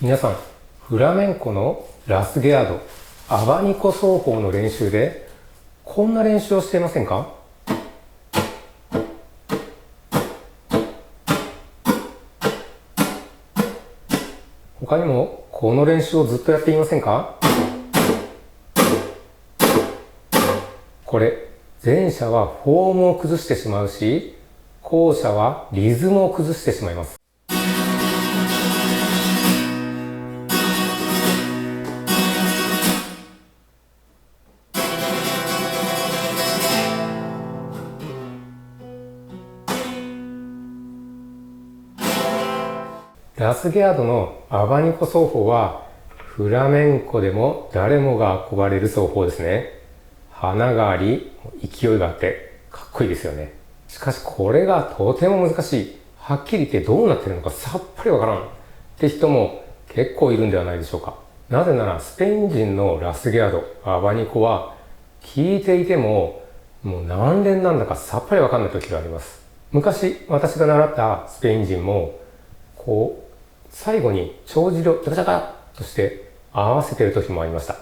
皆さん、フラメンコのラスゲアード、アバニコ奏法の練習でこんな練習をしていませんか？他にもこの練習をずっとやっていませんか？これ、前者はフォームを崩してしまうし、後者はリズムを崩してしまいます。ラスゲアードのアバニコ奏法はフラメンコでも誰もが憧れる奏法ですね。花があり、勢いがあってかっこいいですよね。しかしこれがとても難しい。はっきり言ってどうなってるのかさっぱりわからんって人も結構いるんではないでしょうか。なぜならスペイン人のラスゲアード、アバニコは聞いていてももう何連なんだかさっぱりわかんない時があります。昔私が習ったスペイン人もこう最後に帳尻をジャカジャカとして合わせている時もありました。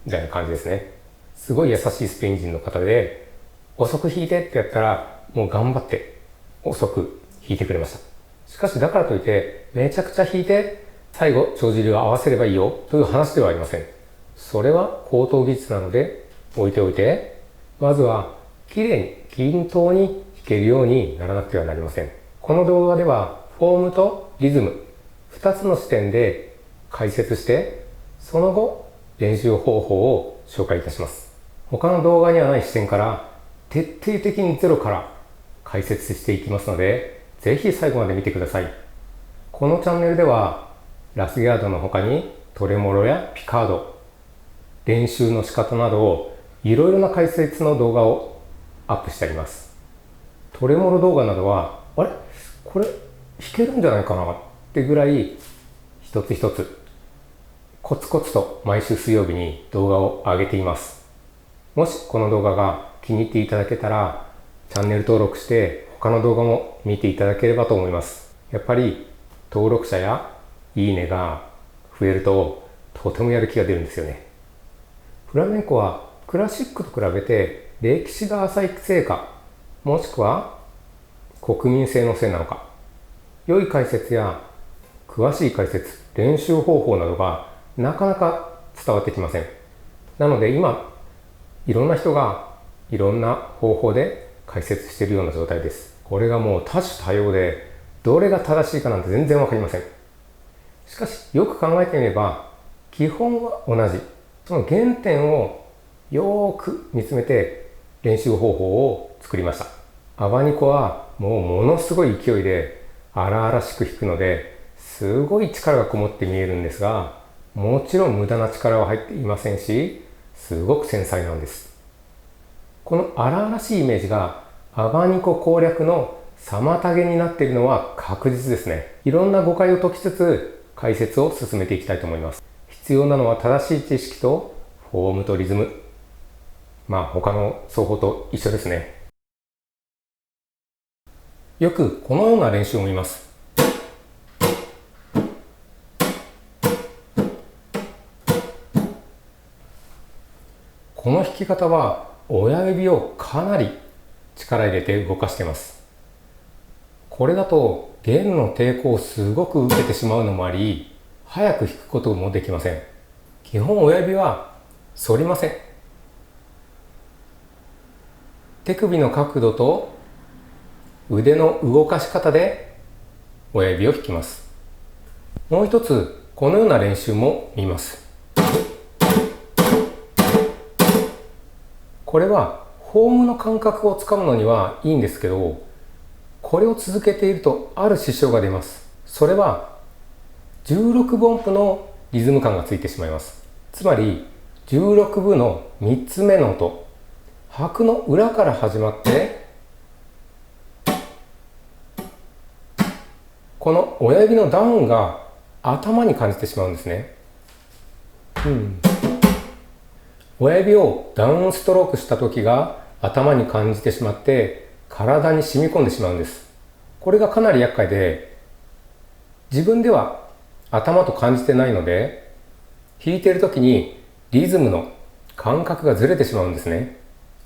みたいな感じですね。すごい優しいスペイン人の方で、遅く弾いてってやったらもう頑張って遅く弾いてくれました。しかしだからといってめちゃくちゃ弾いて最後帳尻を合わせればいいよという話ではありません。それは高等技術なので置いておいて、まずはきれいに均等に弾けるようにならなくてはなりません。この動画ではフォームとリズム2つの視点で解説して、その後練習方法を紹介いたします。他の動画にはない視点から徹底的にゼロから解説していきますので、ぜひ最後まで見てください。このチャンネルではラスゲアードの他にトレモロやピカード、練習の仕方などをいろいろな解説の動画をアップしてあります。トレモロ動画などはあれこれ弾けるんじゃないかなってぐらい一つ一つコツコツと毎週水曜日に動画を上げています。もしこの動画が気に入っていただけたらチャンネル登録して他の動画も見ていただければと思います。やっぱり登録者やいいねが増えるととてもやる気が出るんですよね。フラメンコはクラシックと比べて歴史が浅いせいか、もしくは国民性のせいなのか、良い解説や詳しい解説、練習方法などがなかなか伝わってきません。なので今いろんな人がいろんな方法で解説しているような状態です。これがもう多種多様でどれが正しいかなんて全然わかりません。しかしよく考えてみれば基本は同じ。その原点をよーく見つめて練習方法を作りました。アバニコはもうものすごい勢いで荒々しく弾くのですごい力がこもって見えるんですが、もちろん無駄な力は入っていませんし、すごく繊細なんです。この荒々しいイメージがアバニコ攻略の妨げになっているのは確実ですね。いろんな誤解を解きつつ解説を進めていきたいと思います。必要なのは正しい知識とフォームとリズム。他の奏法と一緒ですね。よくこのような練習を見ます。この弾き方は親指をかなり力入れて動かしています。これだと弦の抵抗をすごく受けてしまうのもあり、早く弾くこともできません。基本親指は反りません。手首の角度と腕の動かし方で親指を弾きます。もう一つこのような練習も見ます。これはフォームの感覚をつかむのにはいいんですけど、これを続けているとある支障が出ます。それは16分音符のリズム感がついてしまいます。つまり16分の3つ目の音、拍の裏から始まってこの親指のダウンが頭に感じてしまうんですね。親指をダウンストロークした時が頭に感じてしまって体に染み込んでしまうんです。これがかなり厄介で、自分では頭と感じてないので、弾いている時にリズムの感覚がずれてしまうんですね。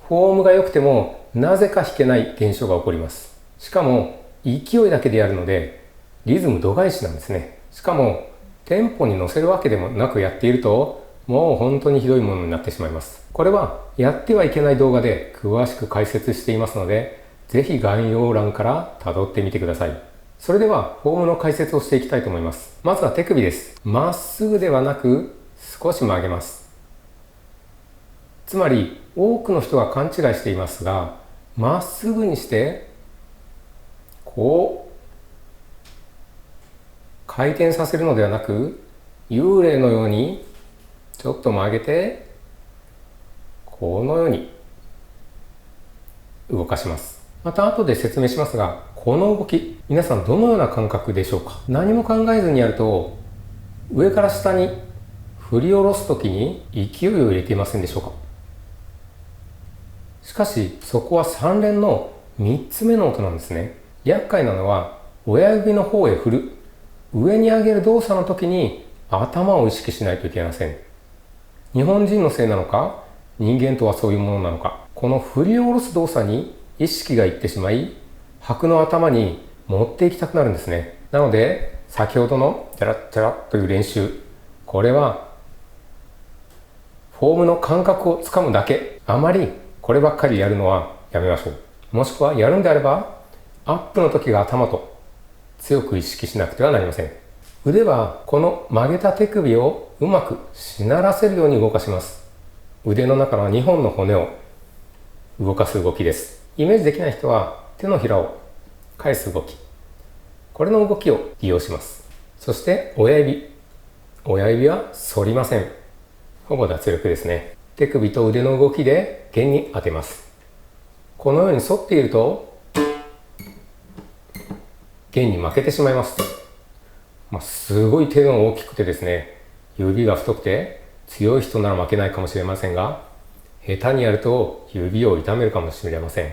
フォームが良くてもなぜか弾けない現象が起こります。しかも勢いだけでやるのでリズム度外視なんですね。しかもテンポに乗せるわけでもなくやっていると、もう本当にひどいものになってしまいます。これはやってはいけない動画で詳しく解説していますので、ぜひ概要欄から辿ってみてください。それではフォームの解説をしていきたいと思います。まずは手首です。まっすぐではなく少し曲げます。つまり多くの人が勘違いしていますが、まっすぐにしてこう回転させるのではなく、幽霊のようにちょっと曲げてこのように動かします。また後で説明しますが、この動き皆さんどのような感覚でしょうか。何も考えずにやると上から下に振り下ろすときに勢いを入れていませんでしょうか。しかしそこは3連の3つ目の音なんですね。厄介なのは親指の方へ振る、上に上げる動作の時に頭を意識しないといけません。日本人のせいなのか、人間とはそういうものなのか、この振り下ろす動作に意識がいってしまい、拍の頭に持っていきたくなるんですね。なので先ほどのチャラッチャラッという練習、これはフォームの感覚をつかむだけ。あまりこればっかりやるのはやめましょう。もしくはやるんであればアップの時が頭と強く意識しなくてはなりません。腕はこの曲げた手首をうまくしならせるように動かします。腕の中の2本の骨を動かす動きです。イメージできない人は手のひらを返す動き、これの動きを利用します。そして親指は反りません。ほぼ脱力ですね。手首と腕の動きで弦に当てます。このように反っていると弦に負けてしまいます。すごい手が大きくてですね、指が太くて強い人なら負けないかもしれませんが、下手にやると指を痛めるかもしれません。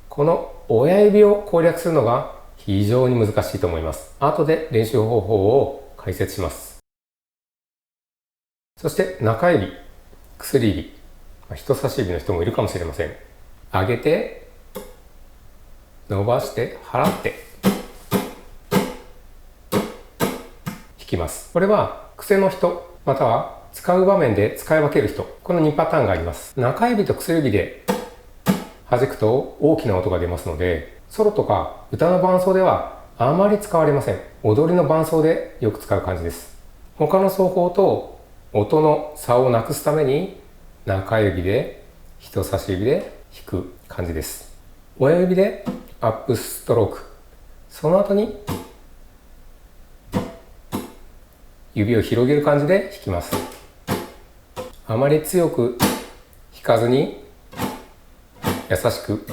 この親指を攻略するのが非常に難しいと思います。後で練習方法を解説します。そして中指、薬指、人差し指の人もいるかもしれません。上げて伸ばして払って弾きます。これは癖の人、または使う場面で使い分ける人、この2パターンがあります。中指と薬指で弾くと大きな音が出ますので、ソロとか歌の伴奏ではあまり使われません。踊りの伴奏でよく使う感じです。他の奏法と音の差をなくすために中指で人差し指で弾く感じです。親指でアップストローク、その後に指を広げる感じで弾きます。あまり強く弾かずに優しく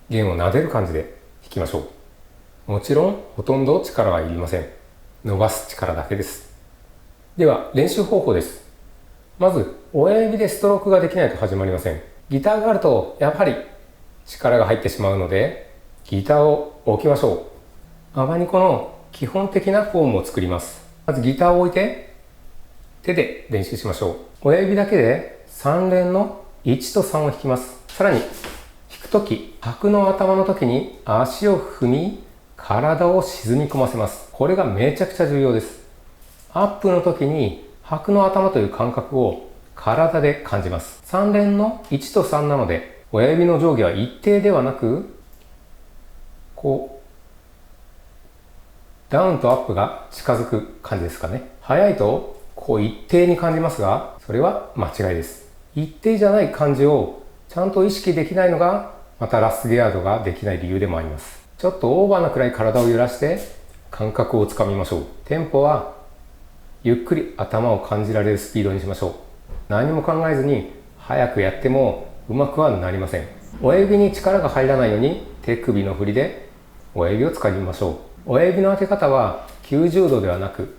弦を撫でる感じで弾きましょう。もちろんほとんど力はいりません。伸ばす力だけです。では練習方法です。まず親指でストロークができないと始まりません。ギターがあるとやはり力が入ってしまうので、ギターを置きましょう。アマニコの基本的なフォームを作ります。まずギターを置いて手で練習しましょう。親指だけで3連の1と3を弾きます。さらに弾くとき、拍の頭の時に足を踏み、体を沈み込ませます。これがめちゃくちゃ重要です。アップの時に拍の頭という感覚を体で感じます。3連の1と3なので、親指の上下は一定ではなく、こうダウンとアップが近づく感じですかね。速いとこう一定に感じますが、それは間違いです。一定じゃない感じをちゃんと意識できないのが、またラスゲアードができない理由でもあります。ちょっとオーバーなくらい体を揺らして感覚をつかみましょう。テンポはゆっくり頭を感じられるスピードにしましょう。何も考えずに早くやってもうまくはなりません。親指に力が入らないように手首の振りで親指を使いましょう。親指の当て方は90度ではなく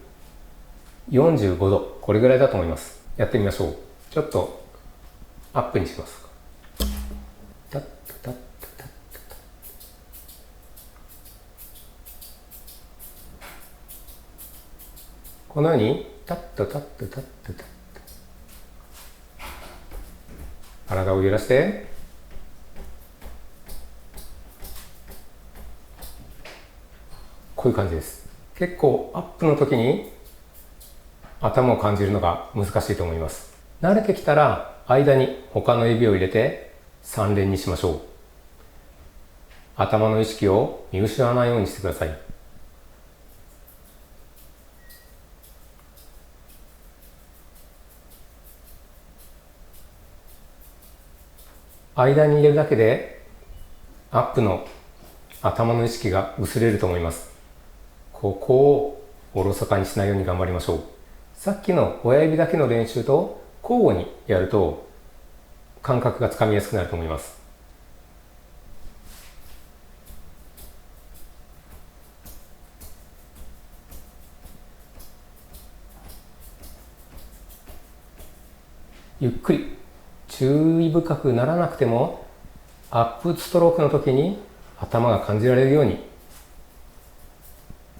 45度、これぐらいだと思います。やってみましょう。ちょっとアップにします。タッタッタッタッタッこのようにタッタタッタタッタタッタ、体を揺らしてこういう感じです。結構アップの時に頭を感じるのが難しいと思います。慣れてきたら間に他の指を入れて3連にしましょう。頭の意識を見失わないようにしてください。間に入れるだけでアップの頭の意識が薄れると思います。ここをおろそかにしないように頑張りましょう。さっきの親指だけの練習と交互にやると感覚がつかみやすくなると思います。ゆっくり注意深くならなくてもアップストロークの時に頭が感じられるように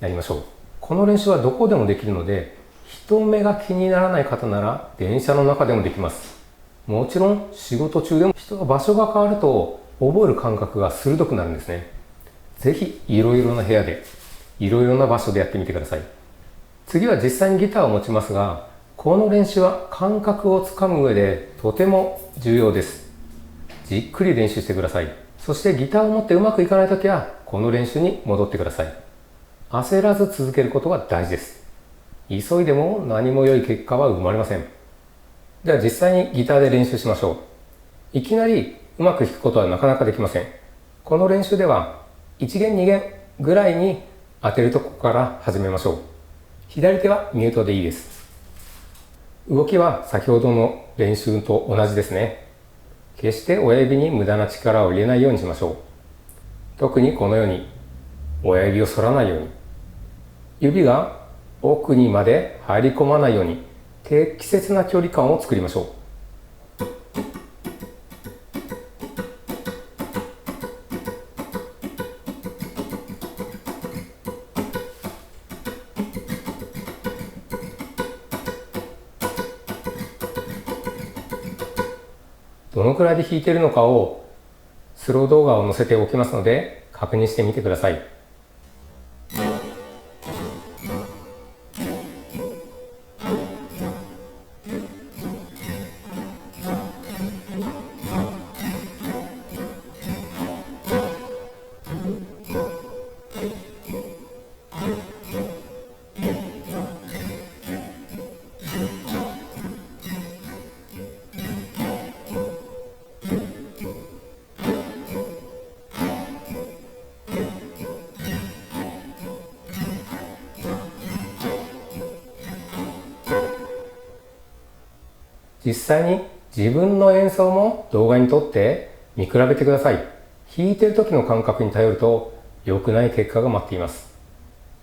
やりましょう。この練習はどこでもできるので、人目が気にならない方なら電車の中でもできます。もちろん仕事中でも場所が変わると覚える感覚が鋭くなるんですね。ぜひいろいろな部屋でいろいろな場所でやってみてください。次は実際にギターを持ちますが、この練習は感覚をつかむ上でとても重要です。じっくり練習してください。そしてギターを持ってうまくいかないときはこの練習に戻ってください。焦らず続けることが大事です。急いでも何も良い結果は生まれません。では実際にギターで練習しましょう。いきなりうまく弾くことはなかなかできません。この練習では1弦2弦ぐらいに当てるところから始めましょう。左手はミュートでいいです。動きは先ほどの練習と同じですね。決して親指に無駄な力を入れないようにしましょう。特にこのように親指を反らないように、指が奥にまで入り込まないように適切な距離感を作りましょう。どのくらいで弾いているのかをスロー動画を載せておきますので確認してみてください。実際に自分の演奏も動画に撮って見比べてください。弾いている時の感覚に頼ると良くない結果が待っています。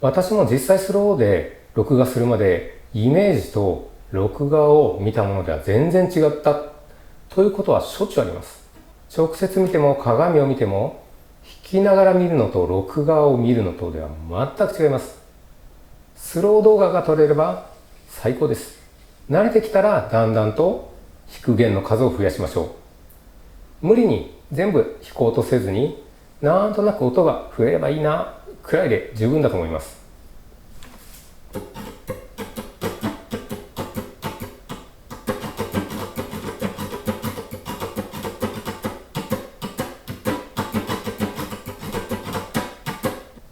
私も実際スローで録画するまでイメージと録画を見たものでは全然違ったということはしょっちゅうあります。直接見ても鏡を見ても弾きながら見るのと録画を見るのとでは全く違います。スロー動画が撮れれば最高です。慣れてきたらだんだんと弾く弦の数を増やしましょう。無理に全部弾こうとせずに、なんとなく音が増えればいいなくらいで十分だと思います。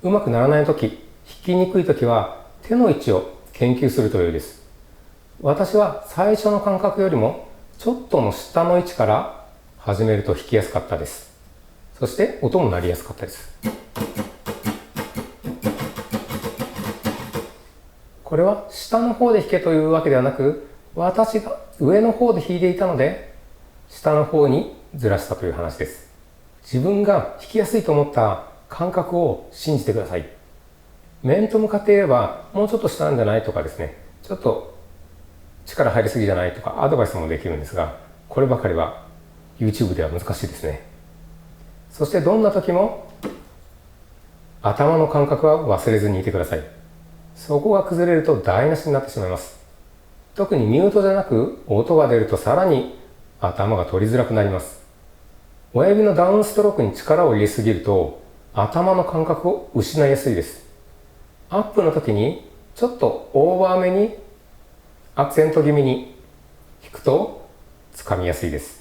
うまくならないとき、弾きにくいときは手の位置を研究すると良いです。私は最初の感覚よりもちょっとの下の位置から始めると弾きやすかったです。そして音も鳴りやすかったです。これは下の方で弾けというわけではなく、私が上の方で弾いていたので下の方にずらしたという話です。自分が弾きやすいと思った感覚を信じてください。面と向かっていればもうちょっと下なんじゃないとかですね、ちょっと力入りすぎじゃないとかアドバイスもできるんですが、こればかりは YouTube では難しいですね。そしてどんな時も頭の感覚は忘れずにいてください。そこが崩れると台無しになってしまいます。特にミュートじゃなく音が出るとさらに頭が取りづらくなります。親指のダウンストロークに力を入れすぎると頭の感覚を失いやすいです。アップの時にちょっとオーバーめにアクセント気味に弾くとつかみやすいです。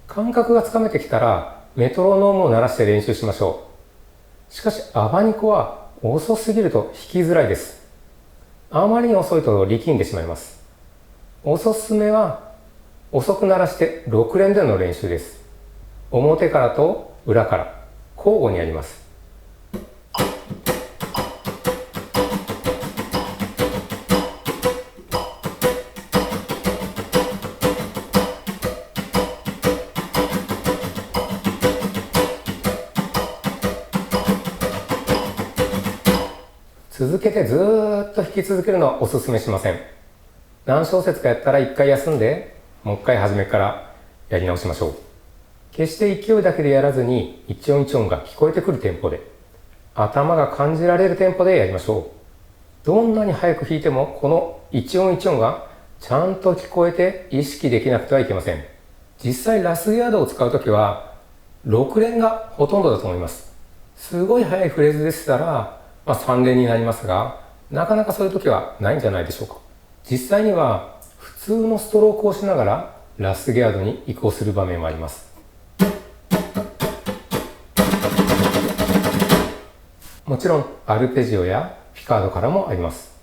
感覚がつかめてきたらメトロノームを鳴らして練習しましょう。しかしアバニコは遅すぎると弾きづらいです。あまりに遅いと力んでしまいます。おすすめは遅く鳴らして6連での練習です。表からと裏から交互にやります。続けてずーっと弾き続けるのはおすすめしません。何小節かやったら一回休んで、もう一回初めからやり直しましょう。決して勢いだけでやらずに、一音一音が聞こえてくるテンポで、頭が感じられるテンポでやりましょう。どんなに早く弾いても、この一音一音がちゃんと聞こえて意識できなくてはいけません。実際ラスギャードを使うときは、6連がほとんどだと思います。すごい速いフレーズでしたら、3連になりますが、なかなかそういう時はないんじゃないでしょうか。実際には普通のストロークをしながらラスギャードに移行する場面もあります。もちろんアルペジオやピカードからもあります。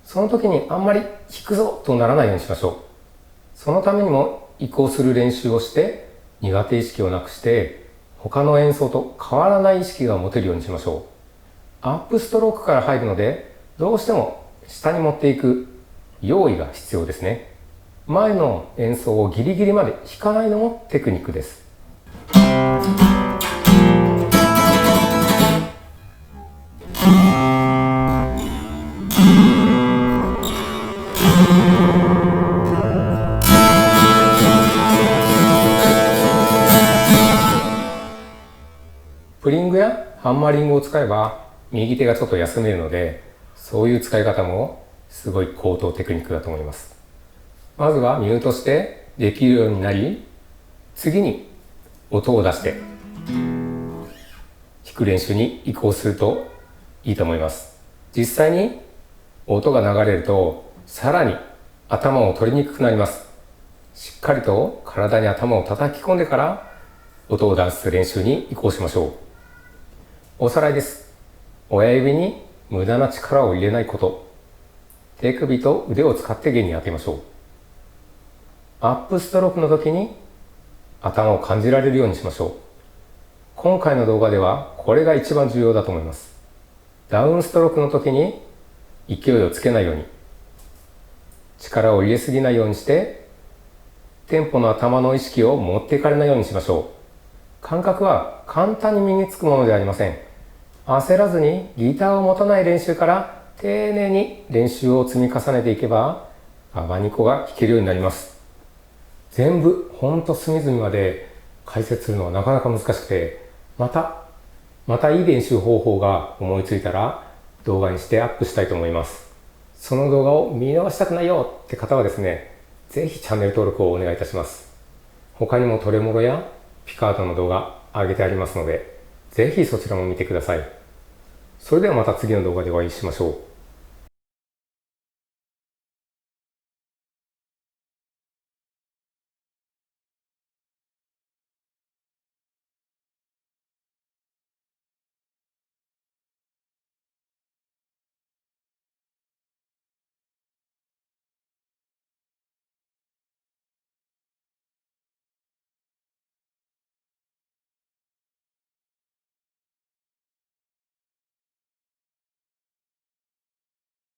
その時にあんまり弾くぞとならないようにしましょう。そのためにも移行する練習をして苦手意識をなくして他の演奏と変わらない意識が持てるようにしましょう。アップストロークから入るので、どうしても下に持っていく用意が必要ですね。前の演奏をギリギリまで弾かないのもテクニックです。プリングやハンマリングを使えば右手がちょっと休めるので、そういう使い方もすごい高等テクニックだと思います。まずはミュートしてできるようになり、次に音を出して弾く練習に移行するといいと思います。実際に音が流れるとさらに頭を取りにくくなります。しっかりと体に頭を叩き込んでから音を出す練習に移行しましょう。おさらいです。親指に無駄な力を入れないこと。手首と腕を使って弦に当てましょう。アップストロークの時に頭を感じられるようにしましょう。今回の動画ではこれが一番重要だと思います。ダウンストロークの時に勢いをつけないように、力を入れすぎないようにして、テンポの頭の意識を持っていかれないようにしましょう。感覚は簡単に身につくものではありません。焦らずにギターを持たない練習から丁寧に練習を積み重ねていけばアバニコが弾けるようになります。全部ほんと隅々まで解説するのはなかなか難しくて、またいい練習方法が思いついたら動画にしてアップしたいと思います。その動画を見逃したくないよって方はですね、ぜひチャンネル登録をお願いいたします。他にもトレモロやピカードの動画上げてありますので、ぜひそちらも見てください。それではまた次の動画でお会いしましょう。